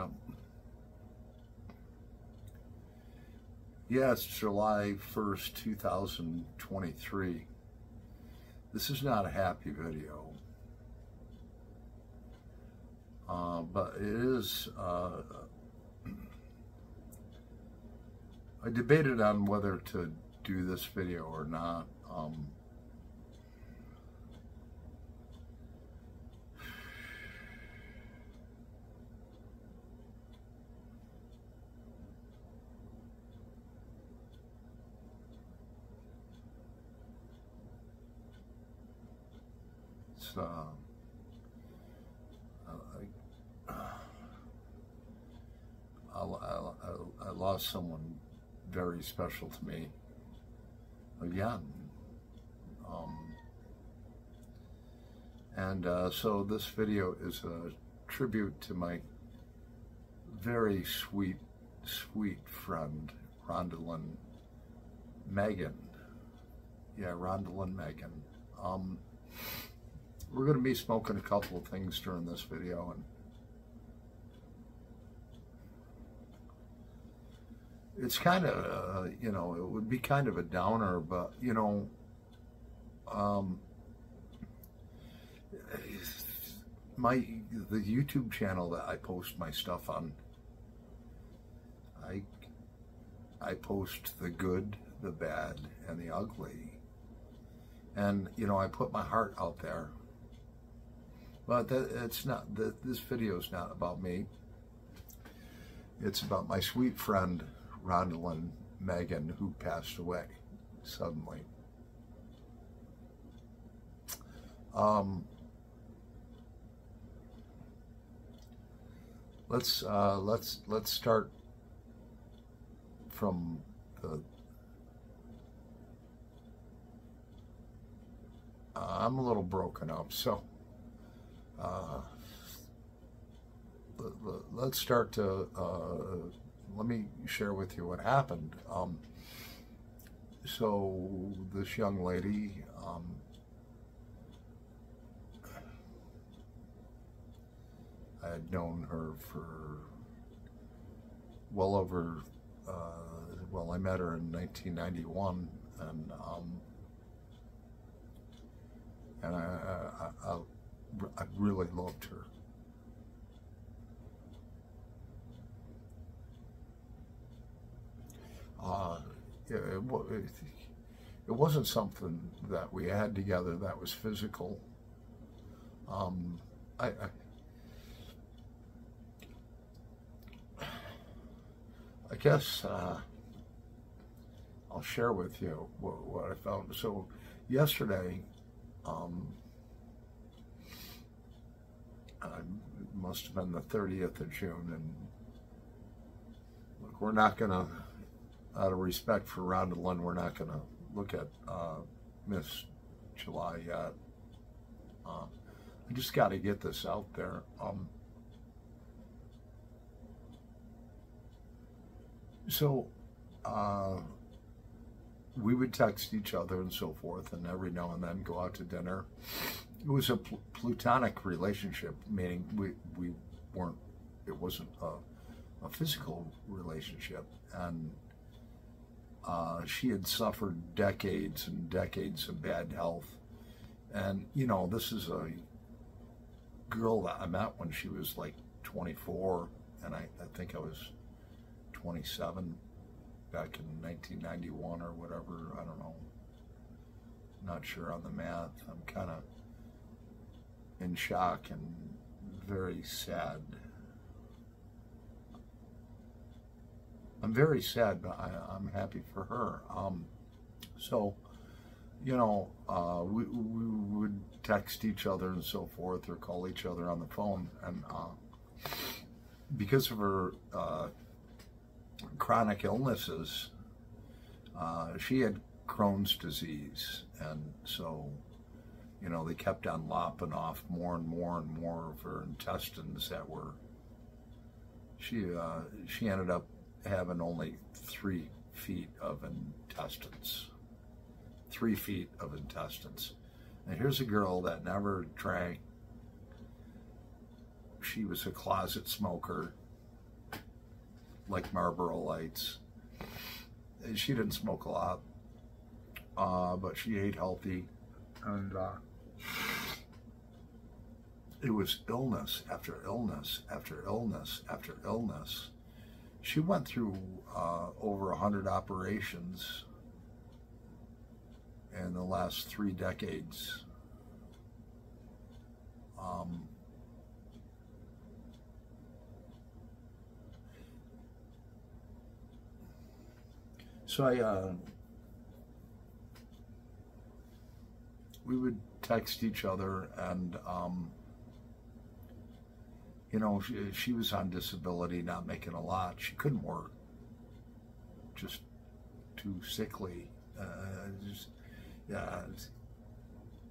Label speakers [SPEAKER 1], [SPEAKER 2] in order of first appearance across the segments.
[SPEAKER 1] Yeah. Yeah, it's July 1st, 2023. This is not a happy video. But it is, I debated on whether to do this video or not. It's, I lost someone very special to me again. So this video is a tribute to my very sweet friend, Rhondalyn Megan. Yeah, Rhondalyn Megan. We're going to be smoking a couple of things during this video, and it's kind of, you know, it would be kind of a downer, but, you know, the YouTube channel that I post my stuff on, I post the good, the bad, and the ugly. And, you know, I put my heart out there. But it's not, this video is not about me. It's about my sweet friend, Rhondalyn Megan, who passed away suddenly. Let's start from the. I'm a little broken up, so let's start to. Let me share with you what happened. So this young lady, I had known her for well over, well, I met her in 1991, and I really loved her. It wasn't something that we had together that was physical. I guess I'll share with you what I found. So yesterday, it must have been the 30th of June, and look, we're not gonna, out of respect for Rhondalyn, we're not gonna look at Miss July yet. I just got to get this out there. So we would text each other and so forth, and every now and then go out to dinner. It was a platonic relationship, meaning we weren't, it wasn't a physical relationship. And she had suffered decades and decades of bad health. And, you know, this is a girl that I met when she was like 24, and I think I was 27 back in 1991 or whatever. I don't know. Not sure on the math. I'm kind of in shock and very sad. I'm very sad, but I'm happy for her. So, you know, we would text each other and so forth, or call each other on the phone. And because of her chronic illnesses, she had Crohn's disease, and so, you know, they kept on lopping off more and more and more of her intestines that were. She ended up having only 3 feet of intestines. 3 feet of intestines. And here's a girl that never drank. She was a closet smoker. like Marlboro Lights. She didn't smoke a lot, but she ate healthy, and it was illness after illness after illness after illness. She went through over 100 operations in the last 3 decades. So we would text each other, and you know, she was on disability, not making a lot. She couldn't work, just too sickly. Yeah,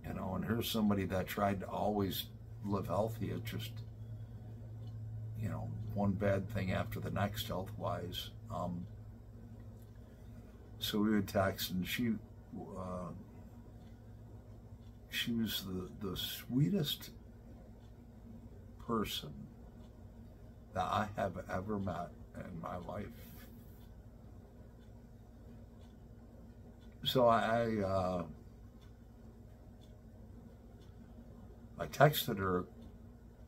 [SPEAKER 1] you know, and here's somebody that tried to always live healthy. It just, you know, one bad thing after the next health-wise. So we would text, and she was the sweetest person that I have ever met in my life. So I texted her a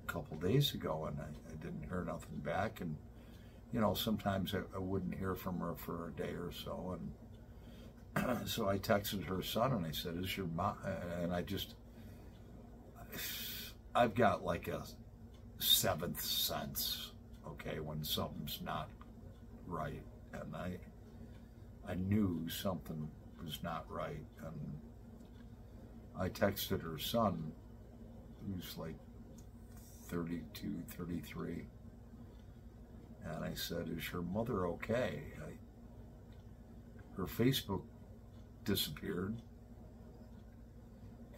[SPEAKER 1] couple days ago, and I didn't hear nothing back. And you know, sometimes I wouldn't hear from her for a day or so, and so I texted her son, and I said, "Is your mom?" And I've got like a 7th sense, okay, when something's not right, and I knew something was not right, and I texted her son, who's like 32, 33, and I said, "Is your mother okay?" Her Facebook disappeared,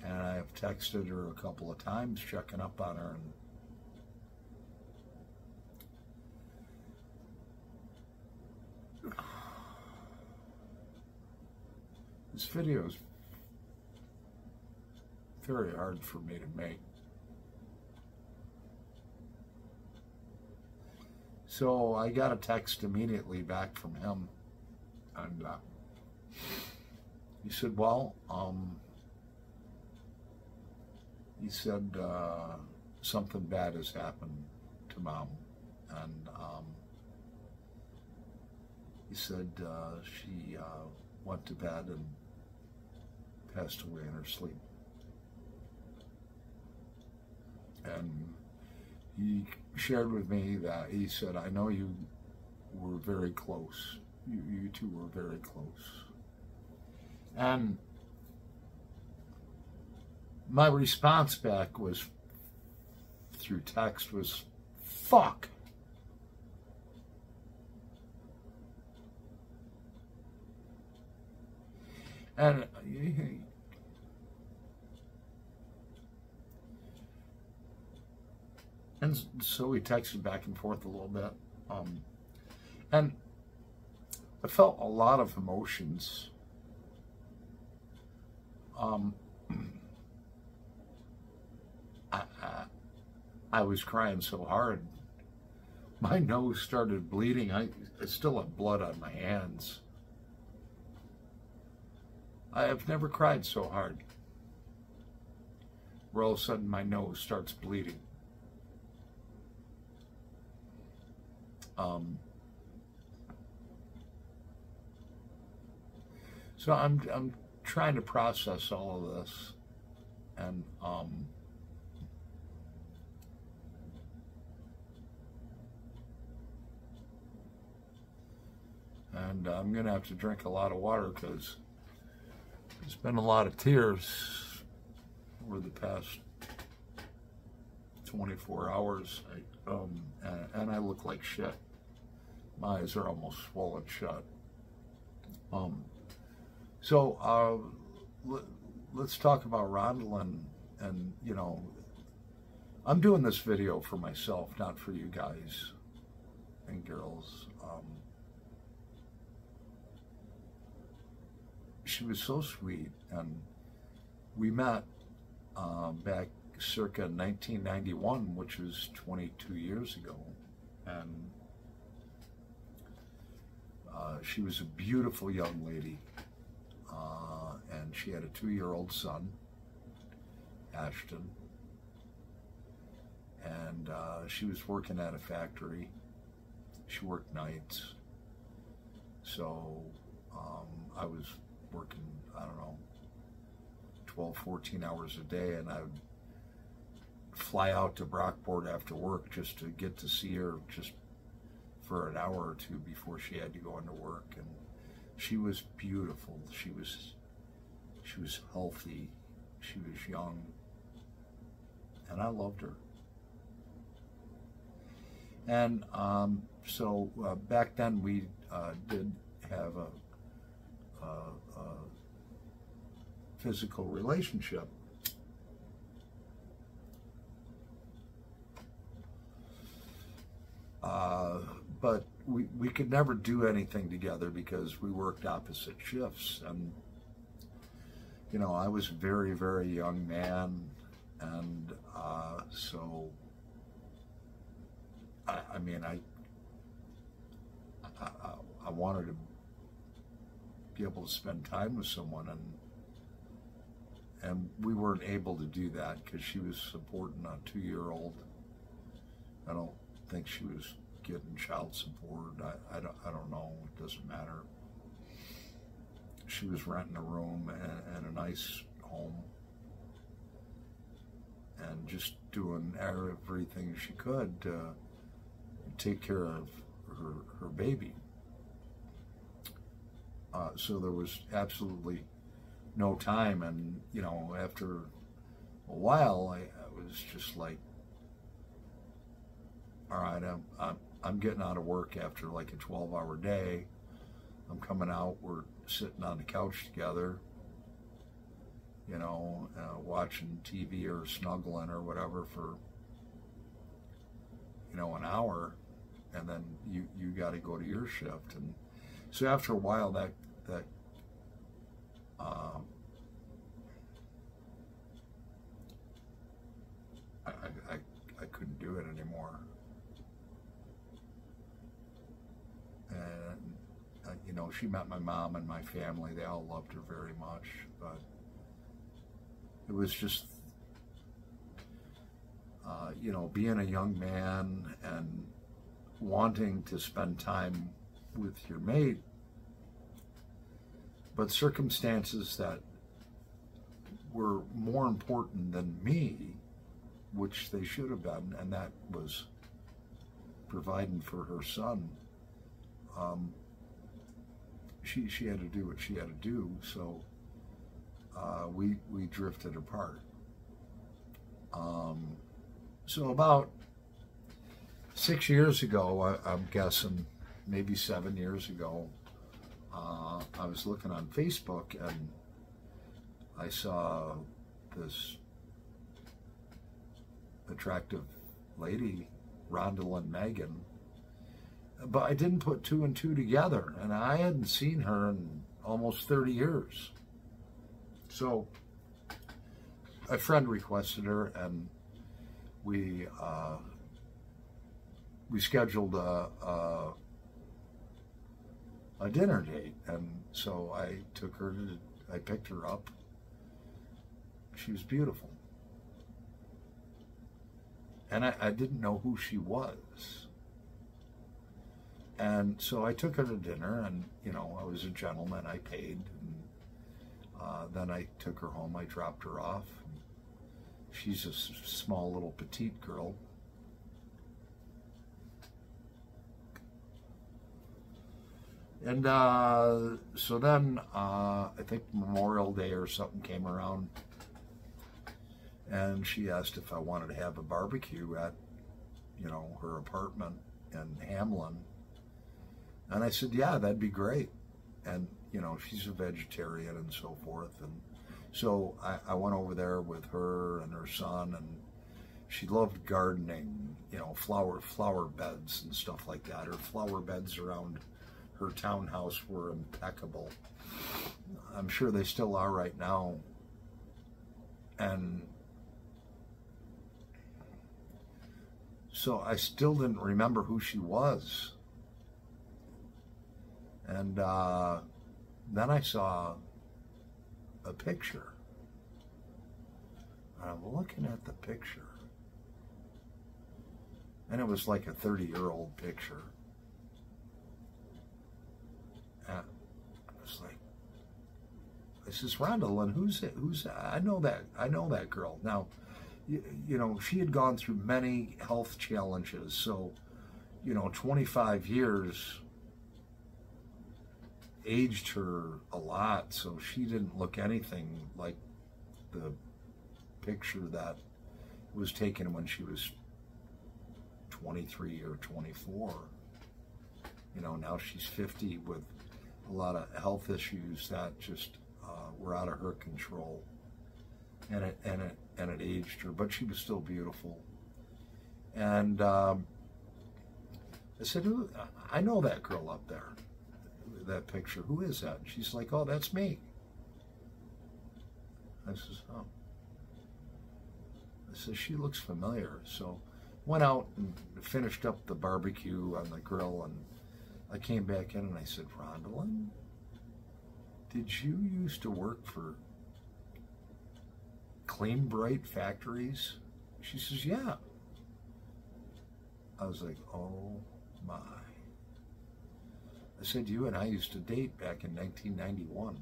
[SPEAKER 1] and I've texted her a couple of times checking up on her, and this video is very hard for me to make. So I got a text immediately back from him, and he said, well, he said something bad has happened to Mom, and he said she went to bed and passed away in her sleep. And he shared with me that he said, "I know you were very close. You two were very close." And my response back was, through text, was, "Fuck." And so we texted back and forth a little bit. And I felt a lot of emotions. I was crying so hard. My nose started bleeding. I still have blood on my hands. I have never cried so hard, where all of a sudden my nose starts bleeding. So I'm trying to process all of this, and I'm gonna have to drink a lot of water, because there's been a lot of tears over the past 24 hours, and I look like shit. My eyes are almost swollen shut. So let's talk about Rhondalyn. And you know, I'm doing this video for myself, not for you guys and girls. She was so sweet, and we met back circa 1991, which was 22 years ago, and She was a beautiful young lady, and she had a 2-year-old son, Ashton, and she was working at a factory. She worked nights, so I was working, I don't know, 12, 14 hours a day, and I would fly out to Brockport after work just to get to see her just for an hour or two before she had to go into work. And she was beautiful. She was healthy. She was young, and I loved her. And so back then we did have a physical relationship. But we could never do anything together because we worked opposite shifts. And, you know, I was a very, very young man. And so, I mean, I wanted to be able to spend time with someone, and we weren't able to do that because she was supporting a 2-year-old. I don't think she was getting child support. I don't know. It doesn't matter. She was renting a room and a nice home and just doing everything she could to take care of her baby. So there was absolutely no time, and you know, after a while, I was just like, all right, I'm getting out of work after like a 12-hour day. I'm coming out. We're sitting on the couch together, you know, watching TV or snuggling or whatever for, you know, an hour, and then you got to go to your shift. And so after a while, that I couldn't do it anymore. And you know, she met my mom and my family. They all loved her very much, but it was just, you know, being a young man and wanting to spend time with your mate, but circumstances that were more important than me, which they should have been, and that was providing for her son. She had to do what she had to do, so we drifted apart. So about 6 years ago, I'm guessing, maybe 7 years ago, I was looking on Facebook and I saw this attractive lady, Rhondalyn Megan, but I didn't put 2 and 2 together, and I hadn't seen her in almost 30 years. So a friend requested her, and we scheduled a dinner date, and so I picked her up. She was beautiful. And I didn't know who she was. And so I took her to dinner, and, you know, I was a gentleman, I paid. And then I took her home, I dropped her off. She's a small little petite girl. And so then I think Memorial Day or something came around, and she asked if I wanted to have a barbecue at, you know, her apartment in Hamlin. And I said, yeah, that'd be great. And, you know, she's a vegetarian and so forth. And so I went over there with her and her son, and she loved gardening, you know, flower beds and stuff like that. Her flower beds around her townhouse were impeccable. I'm sure they still are right now. And so I still didn't remember who she was. And then I saw a picture. And I'm looking at the picture. And it was like a 30-year-old picture. And I was like, this is Rhondalyn. Who's it? Who's that? I know that girl. Now, you know, she had gone through many health challenges. So, you know, 25 years aged her a lot. So she didn't look anything like the picture that was taken when she was 23 or 24. You know, now she's 50 with a lot of health issues that just were out of her control, and it aged her, but she was still beautiful. And I said, I know that girl up there, that picture. Who is that? And she's like, oh, that's me. I says, oh. I said, she looks familiar. So went out and finished up the barbecue on the grill, and I came back in and I said, Rhondalyn, did you used to work for Clean Bright Factories? She says, yeah. I was like, oh my. I said, you and I used to date back in 1991.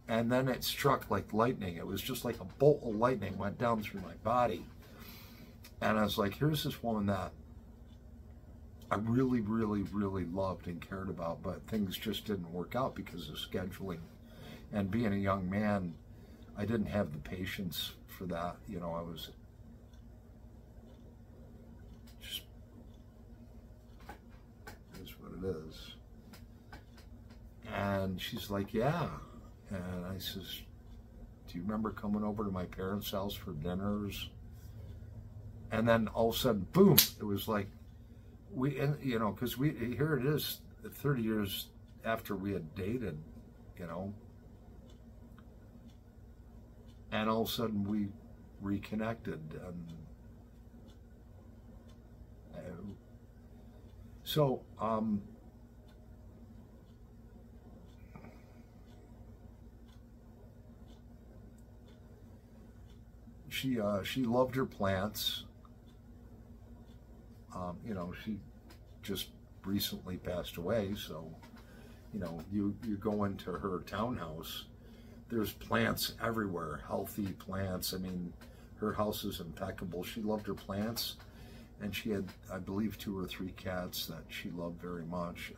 [SPEAKER 1] And then it struck like lightning. It was just like a bolt of lightning went down through my body. And I was like, here's this woman that I really, really, really loved and cared about, but things just didn't work out because of scheduling. And being a young man, I didn't have the patience for that. You know, I was just, it is what it is. And she's like, yeah. And I says, do you remember coming over to my parents' house for dinners? And then all of a sudden, boom, it was like, you know, because here it is 30 years after we had dated, you know, and all of a sudden we reconnected. And so, she loved her plants. You know, she just recently passed away, so, you know, you go into her townhouse, there's plants everywhere, healthy plants. I mean, her house is impeccable. She loved her plants, and she had, I believe, 2 or 3 cats that she loved very much.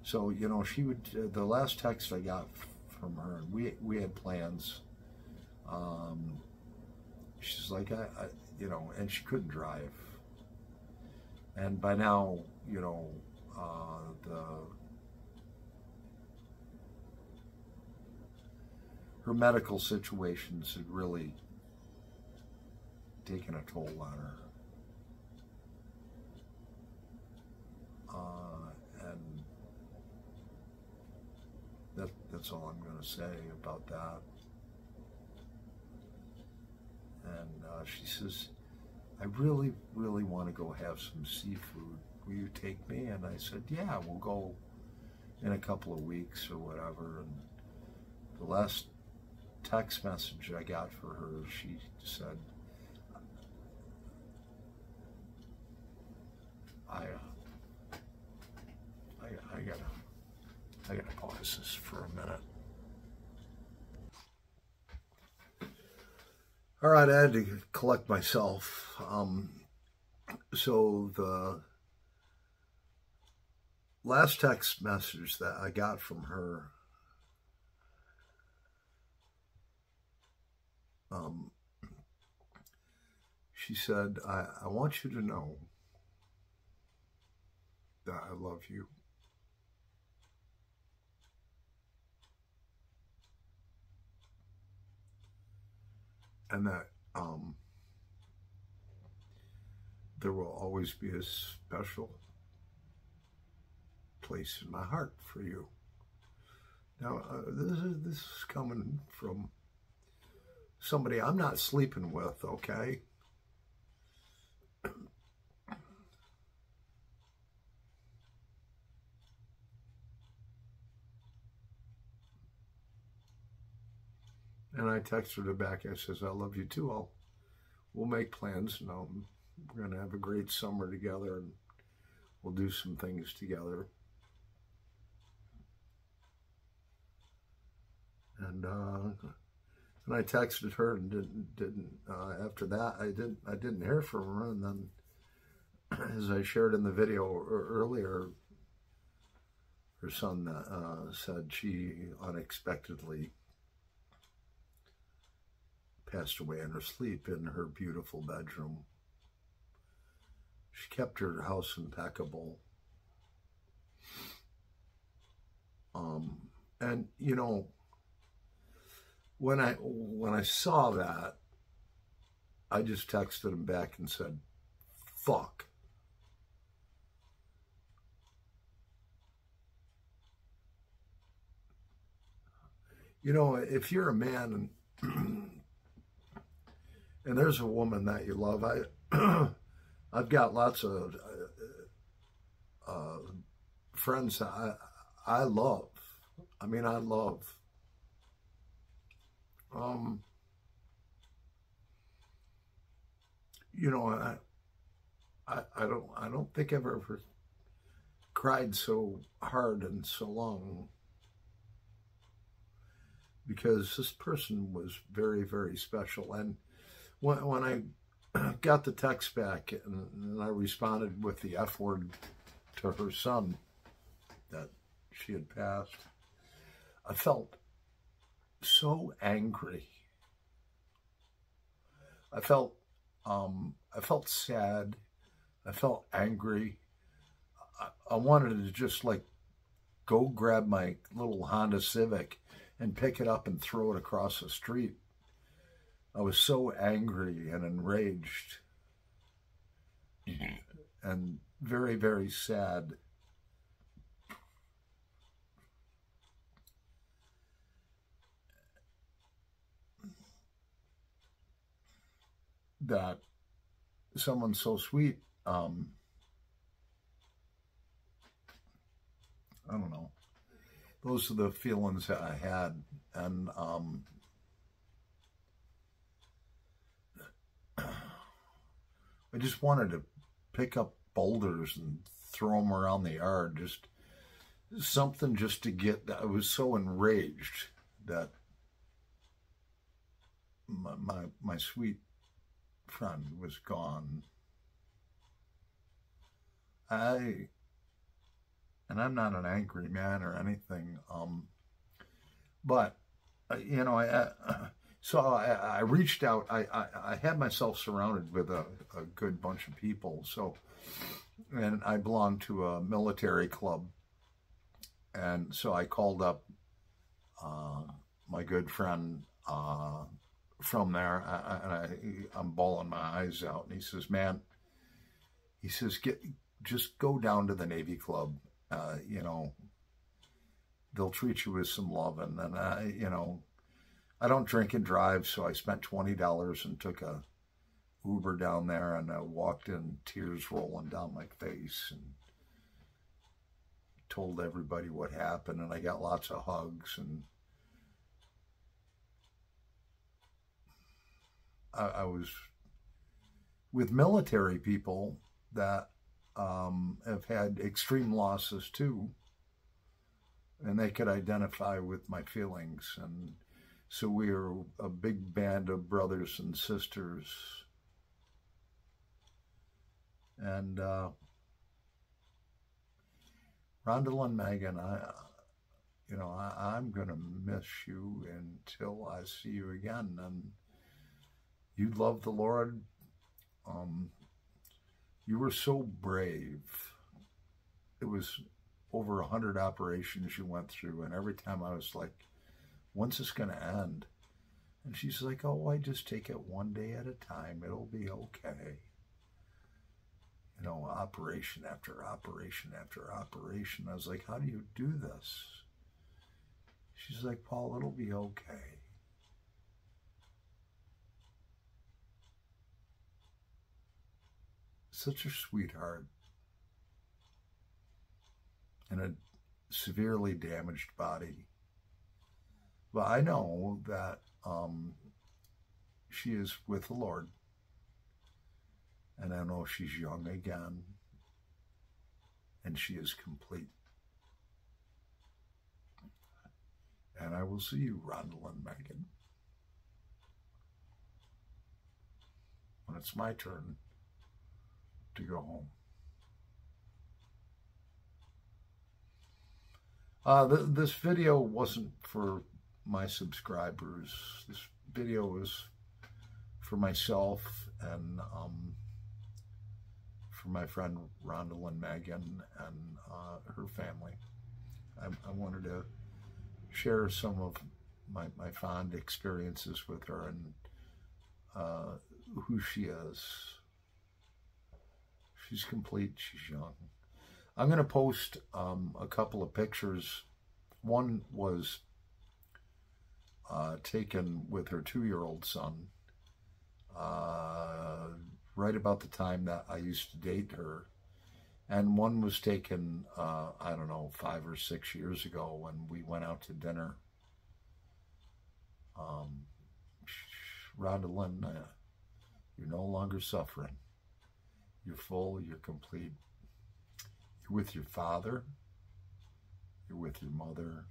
[SPEAKER 1] So, you know, she would, the last text I got from her, and we had plans. She's like, you know, and she couldn't drive. And by now, you know, her medical situations had really taken a toll on her. And that's all I'm going to say about that. And she says, I really, really want to go have some seafood. Will you take me? And I said, yeah, we'll go in a couple of weeks or whatever. And the last text message I got for her, she said, I gotta pause this for a minute. All right, I had to collect myself. So the last text message that I got from her, she said, I want you to know that I love you. And that there will always be a special place in my heart for you. Now, this is coming from somebody I'm not sleeping with, okay? texted her back. I says, I love you too. We'll make plans. And we're going to have a great summer together, and we'll do some things together. And I texted her and didn't after that I didn't hear from her. And then, as I shared in the video earlier, her son said she unexpectedly passed away in her sleep in her beautiful bedroom. She kept her house impeccable. And you know, when I saw that, I just texted him back and said, fuck. You know, if you're a man and and there's a woman that you love, I've got lots of friends that I love. I mean, I love. You know, I don't think I've ever cried so hard and so long, because this person was very, very special. And when I got the text back and I responded with the F word to her son that she had passed, I felt so angry. I felt sad. I felt angry. I wanted to just like go grab my little Honda Civic and pick it up and throw it across the street. I was so angry and enraged and very, very sad. That someone so sweet, I don't know. Those are the feelings that I had. And I just wanted to pick up boulders and throw them around the yard. Just something just to get, I was so enraged that my sweet friend was gone. And I'm not an angry man or anything, but you know, so I reached out. I had myself surrounded with a good bunch of people. So, and I belonged to a military club, and so I called up my good friend from there, and I'm bawling my eyes out. And he says, "Man," he says, just go down to the Navy Club. You know, they'll treat you with some love. And then, you know, I don't drink and drive, so I spent $20 and took a Uber down there, and I walked in, tears rolling down my face, and told everybody what happened, and I got lots of hugs. And I was with military people that have had extreme losses too, and they could identify with my feelings. And so we are a big band of brothers and sisters. And Rhondalyn, Megan, I'm going to miss you until I see you again. And you love the Lord. You were so brave. It was over 100 operations you went through, and every time I was like, when's this going to end? And she's like, oh, I just take it one day at a time. It'll be okay. You know, operation after operation after operation. I was like, how do you do this? She's like, Paul, it'll be okay. Such a sweetheart. And a severely damaged body. But I know that she is with the Lord. And I know she's young again. And she is complete. And I will see you, Rhondalyn Megan, when it's my turn to go home. This video wasn't for my subscribers. This video is for myself and for my friend Rhondalyn Megan and her family. I wanted to share some of my fond experiences with her and who she is. She's complete, she's young. I'm going to post a couple of pictures. One was taken with her 2-year-old son right about the time that I used to date her. And one was taken, I don't know, 5 or 6 years ago when we went out to dinner. Rhondalyn, you're no longer suffering. You're full, you're complete. You're with your father. You're with your mother.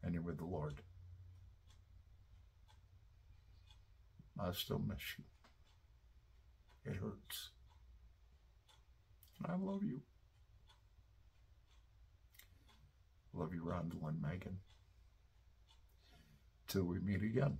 [SPEAKER 1] And you're with the Lord. I still miss you. It hurts. I love you. Love you, Rhondalyn Megan. Till we meet again.